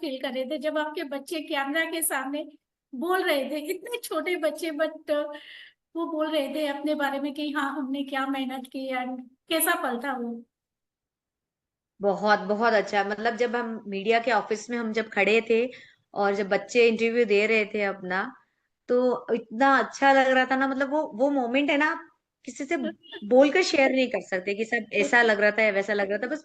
Feel कर रहे थे जब आपके बच्चे कैमरा के सामने बोल रहे थे, इतने छोटे बच्चे, बट वो बोल रहे थे अपने बारे में कि हाँ हमने क्या मेहनत की, एंड कैसा पल था वो। बहुत बहुत अच्छा। मतलब जब हम मीडिया के ऑफिस में हम जब खड़े थे और जब बच्चे इंटरव्यू दे रहे थे अपना, तो इतना अच्छा लग रहा था ना। मतलब वो मोमेंट है ना, किसी से बोलकर शेयर नहीं कर सकते कि सब ऐसा लग रहा था या वैसा लग रहा था। बस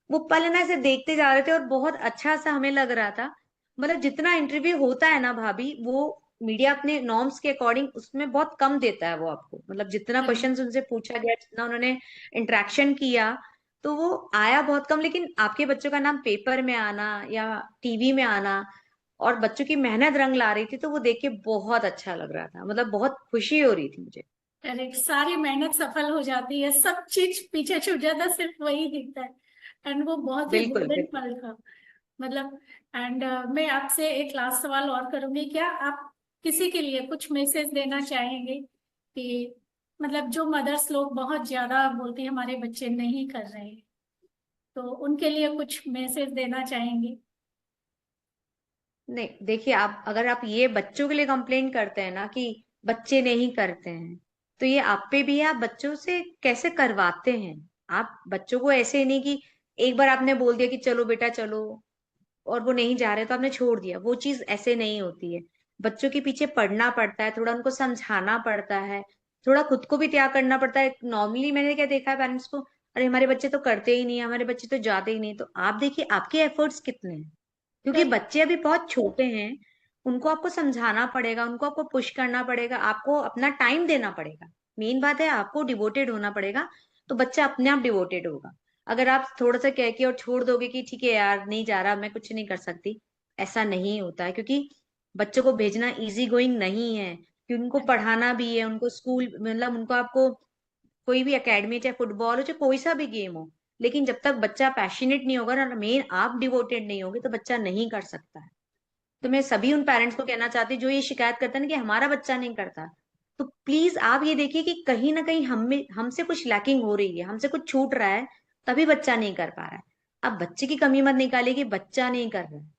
वो पल है ना, ऐसे देखते जा रहे थे और बहुत अच्छा सा हमें लग रहा था। मतलब जितना इंटरव्यू होता है ना भाभी, वो मीडिया अपने नॉर्म्स के अकॉर्डिंग उसमें बहुत कम देता है वो आपको। मतलब जितना क्वेश्चंस उनसे पूछा गया, जितना उन्होंने इंटरेक्शन किया, तो वो आया बहुत कम। लेकिन आपके बच्चों का नाम पेपर में आना या टीवी में आना और बच्चों की मेहनत रंग ला रही थी, तो वो देख के बहुत अच्छा लग रहा था। मतलब बहुत खुशी हो रही थी मुझे। करेक्ट, सारी मेहनत सफल हो जाती है, सब चीज पीछे छूट जाता, सिर्फ वही दिखता है। एंड वो बहुत ही बिल्कुल गोल्डन बिल्कुल। पल था। मतलब, एंड मैं आपसे एक लास्ट सवाल और करूंगी, क्या आप किसी के लिए कुछ मैसेज देना चाहेंगे कि मतलब जो मदर्स लोग बहुत ज्यादा बोलती हैं हमारे बच्चे नहीं कर रहे हैं, तो उनके लिए कुछ मैसेज देना चाहेंगे? नहीं देखिए, आप अगर आप ये बच्चों के लिए कंप्लेन करते हैं ना कि बच्चे नहीं करते हैं, तो ये आप पे भी है। आप बच्चों से कैसे करवाते हैं? आप बच्चों को ऐसे नहीं कि एक बार आपने बोल दिया कि चलो बेटा चलो, और वो नहीं जा रहे तो आपने छोड़ दिया। वो चीज ऐसे नहीं होती है। बच्चों के पीछे पढ़ना पड़ता है, थोड़ा उनको समझाना पड़ता है, थोड़ा खुद को भी त्याग करना पड़ता है। नॉर्मली मैंने क्या देखा है पेरेंट्स को, अरे हमारे बच्चे तो करते ही नहीं है, हमारे बच्चे तो जाते ही नहीं। तो आप देखिए आपके एफर्ट्स कितने हैं, क्योंकि करेक्ट। बच्चे अभी बहुत छोटे हैं। उनको आपको समझाना पड़ेगा, उनको आपको पुश करना पड़ेगा, आपको अपना टाइम देना पड़ेगा। मेन बात है आपको डिवोटेड होना पड़ेगा, तो बच्चा अपने आप डिवोटेड होगा। अगर आप थोड़ा सा कह के और छोड़ दोगे कि ठीक है यार नहीं जा रहा, मैं कुछ नहीं कर सकती, ऐसा नहीं होता है। क्योंकि बच्चों को भेजना इजी गोइंग नहीं है, क्योंकि उनको पढ़ाना भी है, उनको स्कूल मतलब उनको आपको कोई भी एकेडमी, चाहे फुटबॉल हो चाहे कोई सा भी गेम हो, लेकिन जब तक बच्चा पैशनेट नहीं होगा ना, मेन आप डिवोटेड नहीं होगे, तो बच्चा नहीं कर सकता है। तो मैं सभी उन पेरेंट्स को कहना चाहती हूँ जो ये शिकायत करते हैं ना कि हमारा बच्चा नहीं करता, तो प्लीज आप ये देखिए कि कहीं ना कहीं हम में हमसे कुछ लैकिंग हो रही है, हमसे कुछ छूट रहा है, तभी बच्चा नहीं कर पा रहा है। अब बच्चे की कमी मत निकालिए कि बच्चा नहीं कर रहा है।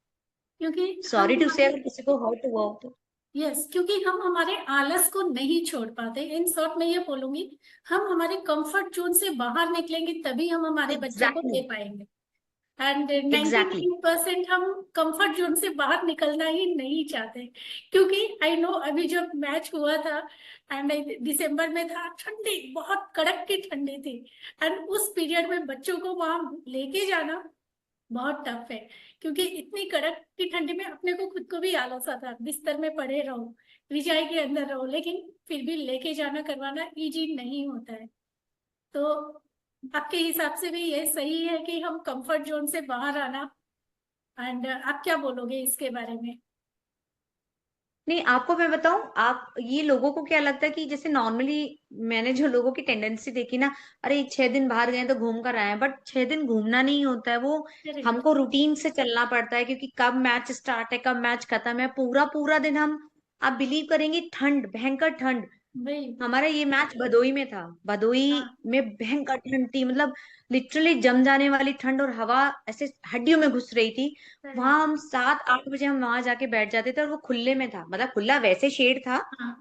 क्योंकि हम सॉरी टू से, हमारे, अगर किसी को हर्ट हुआ हो तो। यस, क्योंकि हम हमारे आलस को नहीं छोड़ पाते। इन शॉर्ट मैं ये बोलूंगी, हम हमारे कंफर्ट जोन से बाहर निकलेंगे तभी हम हमारे बच्चों को एग्जैक्टली दे पाएंगे। And exactly. 99% हम कंफर्ट जोन से बाहर निकलना ही नहीं चाहते। क्योंकि आई नो, अभी जब मैच हुआ था एंड दिसंबर में था, ठंडी, बहुत कड़क की ठंडी थी, एंड उस पीरियड में बच्चों को वहां लेके जाना बहुत टफ है। क्योंकि इतनी कड़क की ठंडी में अपने को खुद को भी आलस आता है, बिस्तर में पड़े रहो, रिजाई के अंदर रहो, लेकिन फिर भी लेके जाना करवाना इजी नहीं होता है। तो आपके हिसाब से भी ये सही है कि हम कंफर्ट जोन से बाहर आना? एंड आप क्या बोलोगे इसके बारे में? नहीं, आपको मैं बताऊं, आप ये लोगों को क्या लगता है कि जैसे नॉर्मली मैंने जो लोगों की टेंडेंसी देखी ना, अरे 6 दिन बाहर गए तो घूम कर आए हैं, बट 6 दिन घूमना नहीं होता है वो। करेक्ट। हमको रूटीन से चलना पड़ता है, क्योंकि कब मैच स्टार्ट है कब मैच खत्म है, पूरा पूरा दिन हम, आप बिलीव करेंगे, ठंड, भयंकर ठंड। वही। हमारा ये मैच भदोई में था, भदोई हाँ। में भयंकर ठंड थी। मतलब लिटरली जम जाने वाली ठंड, और हवा ऐसे हड्डियों में घुस रही थी। करेक्ट। वहां हम 7-8 बजे हम वहां जाके बैठ जाते थे, और वो खुले में था, मतलब खुला वैसे शेड था, हाँ।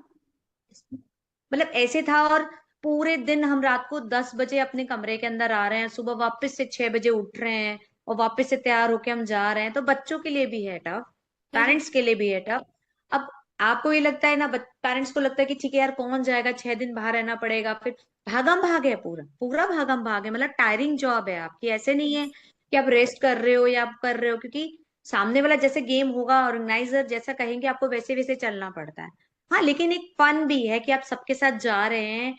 मतलब ऐसे था। और पूरे दिन हम रात को 10 बजे अपने कमरे के अंदर आ रहे हैं, सुबह वापस से 6 बजे उठ रहे हैं, और वापस से तैयार होके हम जा रहे हैं। तो बच्चों के लिए भी है टफ, करेक्ट। पेरेंट्स के लिए भी है टफ। अब आपको ये लगता है ना, पेरेंट्स को लगता है कि ठीक है यार कौन जाएगा, 6 दिन बाहर रहना पड़ेगा, फिर भागम भाग है, पूरा पूरा भागम भाग है। मतलब टायरिंग जॉब है आपकी, ऐसे नहीं है कि आप रेस्ट कर रहे हो या आप कर रहे हो, क्योंकि सामने वाला जैसे गेम होगा, ऑर्गेनाइजर जैसा कहेंगे आपको, वैसे वैसे चलना पड़ता है। हाँ, लेकिन एक फन भी है कि आप सबके साथ जा रहे हैं।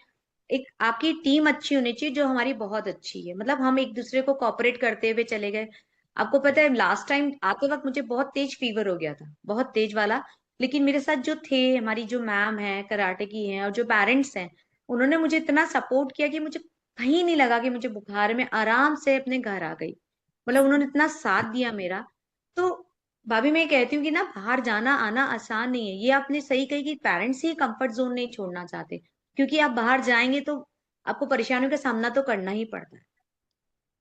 एक आपकी टीम अच्छी होनी चाहिए, जो हमारी बहुत अच्छी है। मतलब हम एक दूसरे को कोऑपरेट करते हुए चले गए। आपको पता है लास्ट टाइम आते वक्त मुझे बहुत तेज फीवर हो गया था, बहुत तेज वाला। लेकिन मेरे साथ जो थे, हमारी जो मैम है कराटे की हैं, और जो पेरेंट्स हैं, उन्होंने मुझे इतना सपोर्ट किया कि मुझे कहीं नहीं लगा कि मुझे बुखार है। मैं आराम से अपने घर आ गई। मतलब उन्होंने इतना साथ दिया मेरा। तो भाभी मैं कहती हूँ कि ना, बाहर जाना आना आसान नहीं है। ये आपने सही कही कि पेरेंट्स ही कंफर्ट जोन नहीं छोड़ना चाहते, क्योंकि आप बाहर जाएंगे तो आपको परेशानियों का सामना तो करना ही पड़ता है।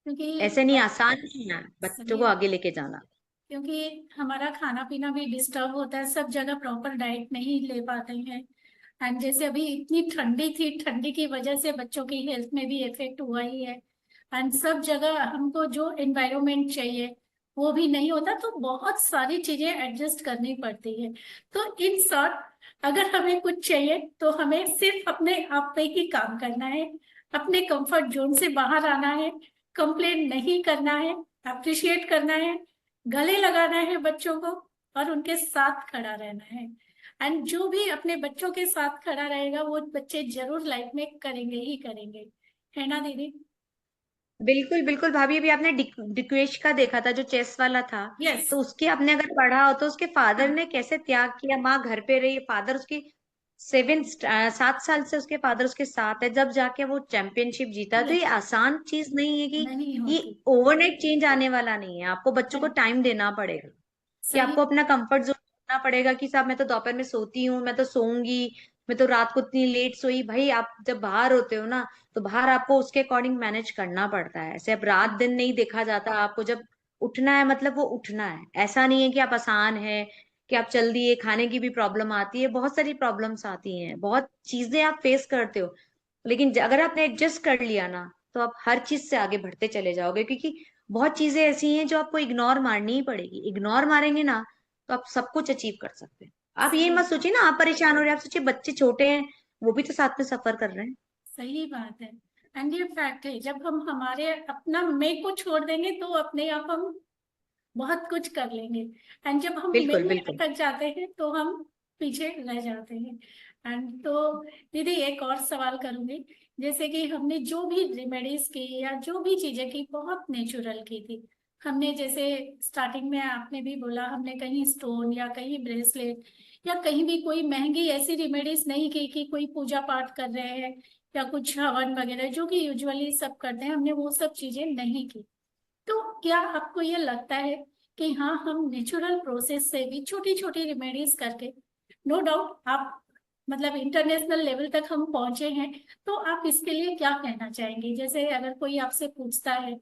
क्योंकि ऐसे नहीं, आसान नहीं है बच्चों सही को आगे लेके जाना। क्योंकि हमारा खाना पीना भी डिस्टर्ब होता है, सब जगह प्रॉपर डाइट नहीं ले पाते हैं। एंड जैसे अभी इतनी ठंडी थी, ठंडी की वजह से बच्चों की हेल्थ में भी इफेक्ट हुआ ही है। एंड सब जगह हमको जो एनवायरनमेंट चाहिए वो भी नहीं होता, तो बहुत सारी चीजें एडजस्ट करनी पड़ती है। तो इन शॉर्ट, अगर हमें कुछ चाहिए तो हमें सिर्फ अपने आप पे ही काम करना है, अपने कंफर्ट जोन से बाहर आना है, कंप्लेन नहीं करना है, अप्रिशिएट करना है, गले लगाना है बच्चों को, और उनके साथ खड़ा रहना है। एंड जो भी अपने बच्चों के साथ खड़ा रहेगा वो बच्चे जरूर लाइफ में करेंगे ही करेंगे, है ना दीदी? बिल्कुल बिल्कुल भाभी, अभी आपने डिक्वेश का देखा था जो चेस वाला था, यस। तो उसके आपने अगर पढ़ा हो तो उसके फादर ने कैसे त्याग किया, माँ घर पे रही, फादर उसकी 7 साल से उसके फादर उसके साथ है, जब जाके वो चैंपियनशिप जीता। तो ये यस। आसान चीज नहीं है कि नहीं ये होती। ओवरनाइट चेंज आने वाला नहीं है, आपको बच्चों को नहीं। टाइम देना पड़ेगा, कि सही। आपको अपना कंफर्ट जोन करना पड़ेगा कि साहब मैं तो दोपहर में सोती हूँ, मैं तो सोऊंगी, मैं तो रात को इतनी लेट सोई। भाई आप जब बाहर होते हो ना, तो बाहर आपको उसके अकॉर्डिंग मैनेज करना पड़ता है, ऐसे अब रात दिन नहीं देखा जाता। आपको जब उठना है मतलब वो उठना है, ऐसा नहीं है कि आप आसान है कि आप चल दिए। खाने की भी प्रॉब्लम आती है, बहुत सारी प्रॉब्लम्स आती हैं, बहुत चीजें आप फेस करते हो, लेकिन अगर आपने एडजस्ट कर लिया ना, तो आप हर चीज से आगे बढ़ते चले जाओगे। क्योंकि बहुत चीजें ऐसी हैं जो आपको इग्नोर मारनी ही पड़ेगी, इग्नोर मारेंगे ना तो आप सब कुछ अचीव कर सकते हैं। आप ये सही। मत सोचिए ना आप परेशान हो रहे हैं, आप सोचिए बच्चे छोटे हैं, वो भी तो साथ में सफर कर रहे हैं। सही बात है। एंड ये फैक्ट है, जब हम हमारे अपना मैं को छोड़ देंगे तो अपने आप हम बहुत कुछ कर लेंगे। एंड जब हम मैं बिल्कुल में बिल्कुल। अटक जाते हैं तो हम पीछे रह जाते हैं। एंड तो दीदी एक और सवाल करूंगी। जैसे कि हमने जो भी रेमेडीज की या जो भी चीजें की बहुत नेचुरल की थी। हमने जैसे स्टार्टिंग में आपने भी बोला, हमने कहीं स्टोन या कहीं ब्रेसलेट या कहीं भी कोई महंगी ऐसी रेमेडीज नहीं की कि कोई पूजा पाठ कर रहे हैं या कुछ हवन वगैरह जो कि यूजुअली सब करते हैं, हमने वो सब चीजें नहीं की। तो क्या आपको ये लगता है कि हाँ, हम नेचुरल प्रोसेस से भी छोटी छोटी रेमेडीज करके, नो डाउट आप मतलब इंटरनेशनल लेवल तक हम पहुंचे हैं, तो आप इसके लिए क्या कहना चाहेंगे? जैसे अगर कोई आपसे पूछता है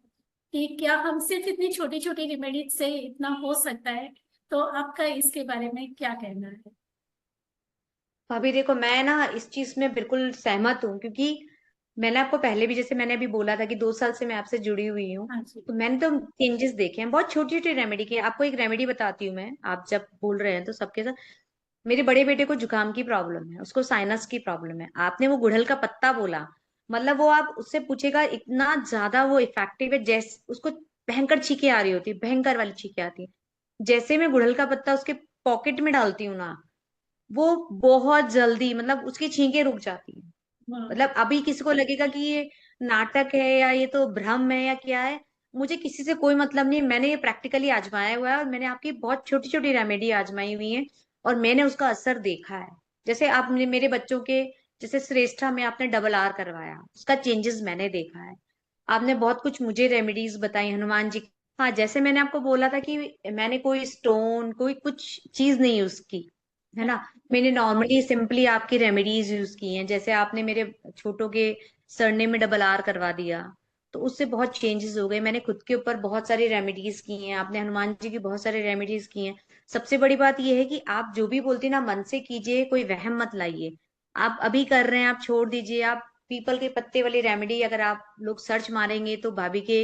कि क्या हम सिर्फ इतनी छोटी छोटी रेमेडीज से इतना हो सकता है, तो आपका इसके बारे में क्या कहना है? भाभी देखो, मैं ना इस चीज में बिल्कुल सहमत हूँ, क्योंकि मैंने आपको पहले भी, जैसे मैंने अभी बोला था कि 2 साल से मैं आपसे जुड़ी हुई हूँ, हाँ जी। तो मैंने तो चेंजेस देखे हैं, बहुत छोटी छोटी रेमेडी की। आपको एक रेमेडी बताती हूँ मैं, आप जब बोल रहे हैं तो सबके साथ। मेरे बड़े बेटे को जुकाम की प्रॉब्लम है, उसको साइनस की प्रॉब्लम है, आपने वो गुड़हल का पत्ता बोला, मतलब वो आप उससे पूछेगा इतना ज्यादा वो इफेक्टिव है। जैसे उसको भयंकर छींके आ रही होती है, भयंकर वाली छींके आती है, जैसे मैं गुड़हल का पत्ता उसके पॉकेट में डालती हूँ ना, वो बहुत जल्दी मतलब उसकी छींकें रुक जाती हैं। वाह। मतलब अभी किसी को लगेगा कि ये नाटक है या ये तो भ्रम है या क्या है, मुझे किसी से कोई मतलब नहीं। मैंने ये प्रैक्टिकली आजमाया हुआ है, और मैंने आपकी बहुत छोटी छोटी रेमेडी आजमाई हुई है, और मैंने उसका असर देखा है। जैसे आपने मेरे बच्चों के, जैसे श्रेष्ठा में आपने डबल आर करवाया, उसका चेंजेस मैंने देखा है। आपने बहुत कुछ मुझे रेमेडीज बताई हनुमान जी। हाँ, जैसे मैंने आपको बोला था कि मैंने कोई स्टोन कोई कुछ चीज नहीं यूज की, है ना। मैंने नॉर्मली सिंपली आपकी रेमेडीज यूज की हैं। जैसे आपने मेरे छोटों के सरने में डबल आर करवा दिया, तो उससे बहुत चेंजेस हो गए। मैंने खुद के ऊपर बहुत सारी रेमेडीज की हैं, आपने हनुमान जी की बहुत सारी रेमेडीज की हैं। सबसे बड़ी बात यह है कि आप जो भी बोलती ना मन से कीजिए, कोई वहम मत लाइए। आप अभी कर रहे हैं आप छोड़ दीजिए। आप पीपल के पत्ते वाली रेमेडी अगर आप लोग सर्च मारेंगे तो भाभी के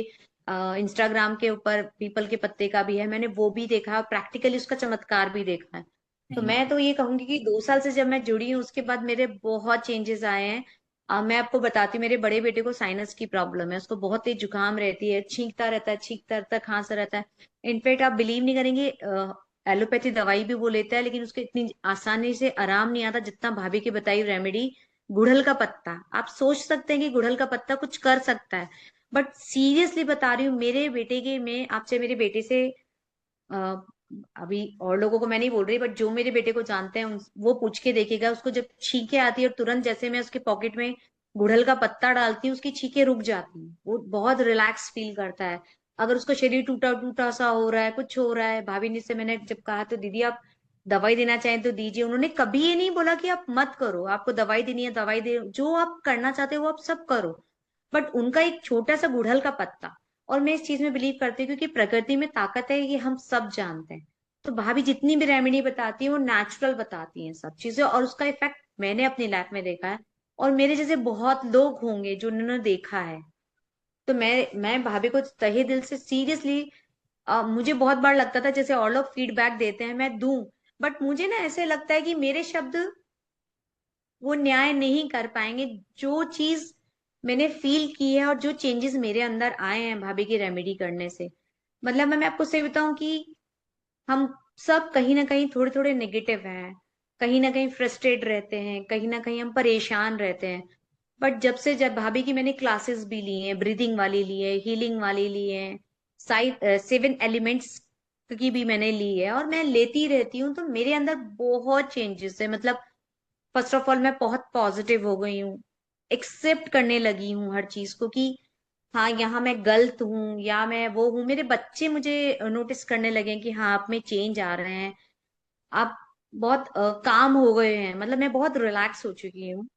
इंस्टाग्राम के ऊपर पीपल के पत्ते का भी है, मैंने वो भी देखा है, प्रैक्टिकली उसका चमत्कार भी देखा है। तो नहीं। मैं तो ये कहूंगी कि 2 साल से जब मैं जुड़ी हूँ उसके बाद मेरे बहुत चेंजेस आए हैं। मैं आपको बताती हूँ, मेरे बड़े बेटे को साइनस की प्रॉब्लम है, उसको बहुत तेज जुकाम रहती है, छींकता रहता है, खांसता रहता है। इनफैक्ट आप बिलीव नहीं करेंगे, एलोपैथी दवाई भी वो लेता है, लेकिन उसको इतनी आसानी से आराम नहीं आता जितना भाभी की बताई रेमेडी गुड़हल का पत्ता। आप सोच सकते हैं कि गुड़हल का पत्ता कुछ कर सकता है, बट सीरियसली बता रही हूँ, मेरे बेटे के, मैं आपसे मेरे बेटे से अ, अभी और लोगों को मैं नहीं बोल रही, बट जो मेरे बेटे को जानते हैं वो पूछ के देखेगा, उसको जब छींके आती है और तुरंत जैसे मैं उसके पॉकेट में गुड़हल का पत्ता डालती हूँ, उसकी छींकें रुक जाती हैं, वो बहुत रिलैक्स फील करता है। अगर उसका शरीर टूटा टूटा सा हो रहा है, कुछ हो रहा है, भाभी ने से मैंने जब कहा तो दीदी आप दवाई देना चाहें तो दीजिए, उन्होंने कभी ये नहीं बोला कि आप मत करो, आपको दवाई देनी है दवाई दे, जो आप करना चाहते हो वो आप सब करो, बट उनका एक छोटा सा गुड़हल का पत्ता और मैं इस चीज में बिलीव करती हूँ क्योंकि प्रकृति में ताकत है, ये हम सब जानते हैं। तो भाभी जितनी भी रेमेडी बताती है वो नेचुरल बताती हैं सब चीजें, और उसका इफेक्ट मैंने अपनी लाइफ में देखा है। और मेरे जैसे बहुत लोग होंगे जो उन्होंने देखा है। तो मैं भाभी को तहे दिल से सीरियसली, मुझे बहुत बार लगता था जैसे और लोग फीडबैक देते हैं मैं दूं, बट मुझे ना ऐसे लगता है कि मेरे शब्द वो न्याय नहीं कर पाएंगे जो चीज मैंने फील की है और जो चेंजेस मेरे अंदर आए हैं भाभी की रेमेडी करने से। मतलब मैं आपको सही बताऊं कि हम सब कहीं ना कहीं थोड़े थोड़े नेगेटिव हैं, कहीं ना कहीं फ्रस्ट्रेट रहते हैं, कहीं ना कहीं हम परेशान रहते हैं। बट जब भाभी की मैंने क्लासेस भी ली हैं, ब्रीदिंग वाली ली है, हीलिंग वाली ली है, 7 एलिमेंट्स की भी मैंने ली है और मैं लेती रहती हूँ, तो मेरे अंदर बहुत चेंजेस है। मतलब फर्स्ट ऑफ ऑल मैं बहुत पॉजिटिव हो गई हूँ, एक्सेप्ट करने लगी हूँ हर चीज को कि हाँ यहाँ मैं गलत हूँ या मैं वो हूँ। मेरे बच्चे मुझे नोटिस करने लगे हैं कि हाँ आप में चेंज आ रहे हैं, आप बहुत काम हो गए हैं, मतलब मैं बहुत रिलैक्स हो चुकी हूँ।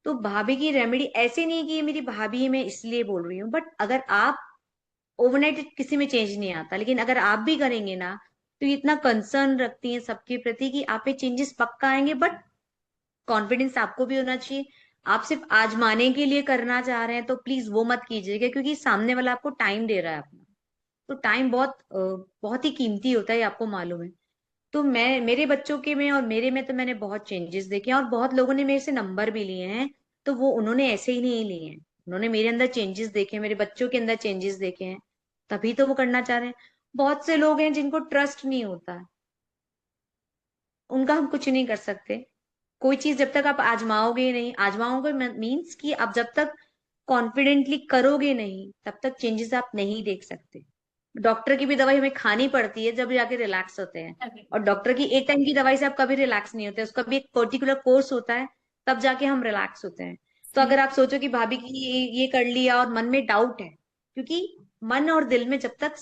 तो भाभी की रेमेडी ऐसे नहीं कि ये मेरी भाभी है मैं इसलिए बोल रही हूँ, बट अगर आप ओवरनाइट किसी में चेंज नहीं आता, लेकिन अगर आप भी करेंगे ना तो ये इतना कंसर्न रखती हैं सबके प्रति कि आप पे चेंजेस पक्का आएंगे। बट कॉन्फिडेंस आपको भी होना चाहिए। आप सिर्फ आजमाने के लिए करना चाह रहे हैं तो प्लीज वो मत कीजिएगा, क्योंकि सामने वाला आपको टाइम दे रहा है अपना। तो टाइम बहुत ही कीमती होता है, आपको मालूम है। तो मैं मेरे बच्चों के में और मेरे में तो मैंने बहुत चेंजेस देखे हैं, और बहुत लोगों ने मेरे से नंबर भी लिए हैं। तो वो उन्होंने ऐसे ही नहीं लिए हैं, उन्होंने मेरे अंदर चेंजेस देखे, मेरे बच्चों के अंदर चेंजेस देखे हैं, तभी तो वो करना चाह रहे हैं। बहुत से लोग हैं जिनको ट्रस्ट नहीं होता है, उनका हम कुछ नहीं कर सकते। कोई चीज जब तक आप आजमाओगे नहीं, आजमाओगे मीन्स कि आप जब तक कॉन्फिडेंटली करोगे नहीं तब तक चेंजेस आप नहीं देख सकते। डॉक्टर की भी दवाई हमें खानी पड़ती है जब जाके रिलैक्स होते हैं, अभी और डॉक्टर की एक टाइम की दवाई से आप कभी रिलैक्स नहीं होते, उसका भी एक पर्टिकुलर कोर्स होता है, तब जाके हम रिलैक्स होते हैं। तो सही। अगर आप सोचो कि भाभी की ये कर लिया और मन में डाउट है, क्योंकि मन और दिल में जब तक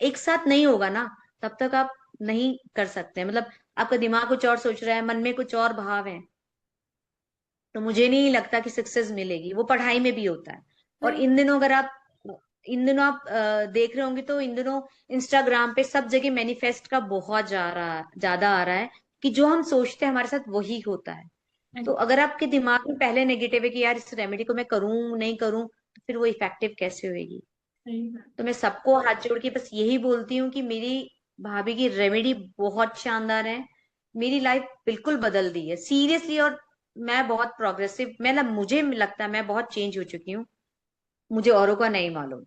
एक साथ नहीं होगा ना तब तक आप नहीं कर सकते। मतलब आपका दिमाग कुछ और सोच रहा है, मन में कुछ और भाव है, तो मुझे नहीं लगता कि सक्सेस मिलेगी। वो पढ़ाई में भी होता है। और सही। इन दिनों आप देख रहे होंगे तो इन दिनों इंस्टाग्राम पे सब जगह मैनिफेस्ट का बहुत ज्यादा आ रहा है कि जो हम सोचते हैं हमारे साथ वही होता है। तो अगर आपके दिमाग में पहले नेगेटिव है कि यार इस रेमेडी को मैं करूं नहीं करूं, तो फिर वो इफेक्टिव कैसे होएगी। सही बात। तो मैं सबको हाथ जोड़ के बस यही बोलती हूँ कि मेरी भाभी की रेमेडी बहुत शानदार है, मेरी लाइफ बिल्कुल बदल दी है सीरियसली। और मैं बहुत प्रोग्रेसिव, मतलब मुझे लगता है मैं बहुत चेंज हो चुकी हूँ, मुझे औरों का नहीं मालूम। नहीं।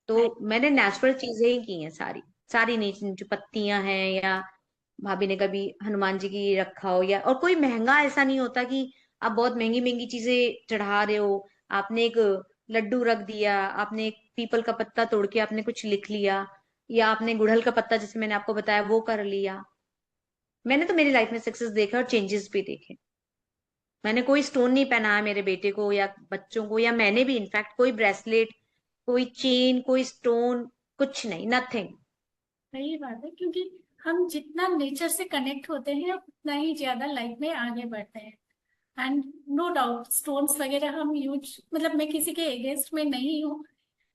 तो मैंने नेचुरल चीजें ही की हैं सारी, सारी नहीं जो पत्तियां हैं, या भाभी ने कभी हनुमान जी की रखा हो, या और कोई महंगा ऐसा नहीं होता कि आप बहुत महंगी महंगी चीजें चढ़ा रहे हो। आपने एक लड्डू रख दिया, आपने एक पीपल का पत्ता तोड़ के आपने कुछ लिख लिया, या आपने गुड़हल का पत्ता जैसे मैंने आपको बताया वो कर लिया। मैंने तो मेरी लाइफ में सक्सेस देखा और चेंजेस भी देखे। मैंने कोई स्टोन नहीं पहनाया मेरे बेटे को या बच्चों को, या मैंने भी इनफैक्ट कोई ब्रेसलेट, कोई चेन, कोई स्टोन, कुछ नहीं, नथिंग। सही बात है, क्योंकि हम जितना नेचर से कनेक्ट होते हैं उतना ही ज्यादा लाइफ में आगे बढ़ते हैं। एंड नो डाउट स्टोन्स वगैरह हम यूज, मतलब मैं किसी के अगेंस्ट में नहीं हूँ,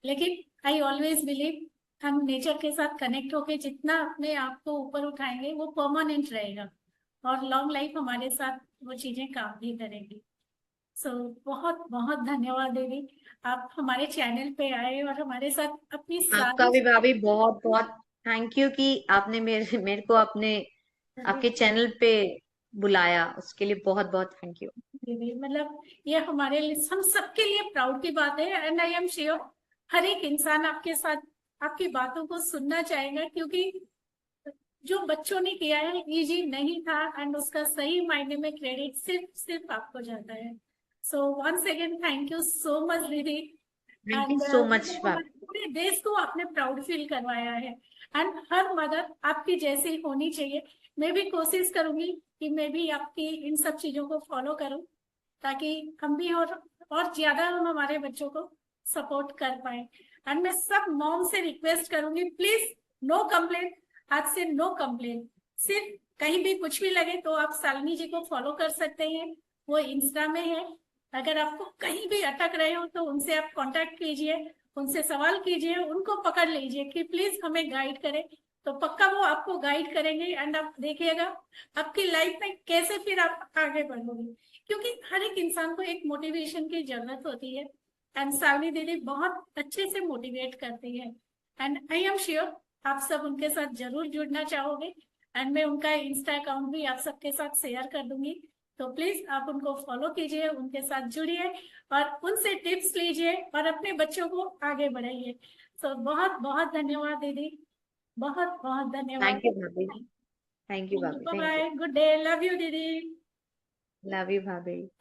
लेकिन आई ऑलवेज बिलीव हम नेचर के साथ कनेक्ट होके जितना अपने आप को ऊपर उठाएंगे वो परमानेंट रहेगा, और लॉन्ग लाइफ हमारे साथ वो चीजें काम भी करेंगी। सो बहुत बहुत धन्यवाद दीदी, आप हमारे चैनल पे आए और हमारे साथ अपनी आपका सारी भी भाभी बहुत बहुत थैंक यू कि आपने मेरे मेरे को अपने आपके चैनल पे बुलाया, उसके लिए बहुत बहुत थैंक यू। दीदी, मतलब ये हमारे लिए, हम सबके लिए प्राउड की बात है। एंड आई एम श्योर हर एक इंसान आपके साथ आपकी बातों को सुनना चाहेगा, क्योंकि जो बच्चों ने किया है इजी नहीं था, एंड उसका सही मायने में क्रेडिट सिर्फ सिर्फ आपको जाता है। So once again thank you so much दीदी। Thank you and so much मतलब भाभी। हमारे पूरे देश को आपने प्राउड फील करवाया है। एंड हर मदर आपकी जैसी होनी चाहिए। मैं भी कोशिश करूंगी कि मैं भी आपकी इन सब चीजों को फॉलो करूं, ताकि हम भी और ज्यादा हम हमारे बच्चों को सपोर्ट कर पाए। एंड मैं सब मॉम से रिक्वेस्ट करूंगी, प्लीज नो कंप्लेंट, आज से नो कंप्लेंट। सिर्फ कहीं भी कुछ भी लगे तो आप शालिनी जी को फॉलो कर सकते हैं, वो इंस्टा में है। अगर आपको कहीं भी अटक रहे हो तो उनसे आप कांटेक्ट कीजिए, उनसे सवाल कीजिए, उनको पकड़ लीजिए कि प्लीज हमें गाइड करें, तो पक्का वो आपको गाइड करेंगे। एंड आप देखिएगा आपकी लाइफ में कैसे फिर आप आगे बढ़ोगे, क्योंकि हर एक इंसान को एक मोटिवेशन की जरूरत होती है। एंड सावनी दीदी बहुत अच्छे से मोटिवेट करती है, एंड आई एम श्योर आप सब उनके साथ जरूर जुड़ना चाहोगे। एंड मैं उनका इंस्टा अकाउंट भी आप सबके साथ शेयर कर दूंगी, तो प्लीज आप उनको फॉलो कीजिए, उनके साथ जुड़िए और उनसे टिप्स लीजिए और अपने बच्चों को आगे बढ़ाइए। तो बहुत बहुत धन्यवाद दीदी, बहुत बहुत धन्यवाद। थैंक यू भाभी, थैंक यू भाभी, bye thank you. Bye, good day, love you दीदी। लव यू भाभी।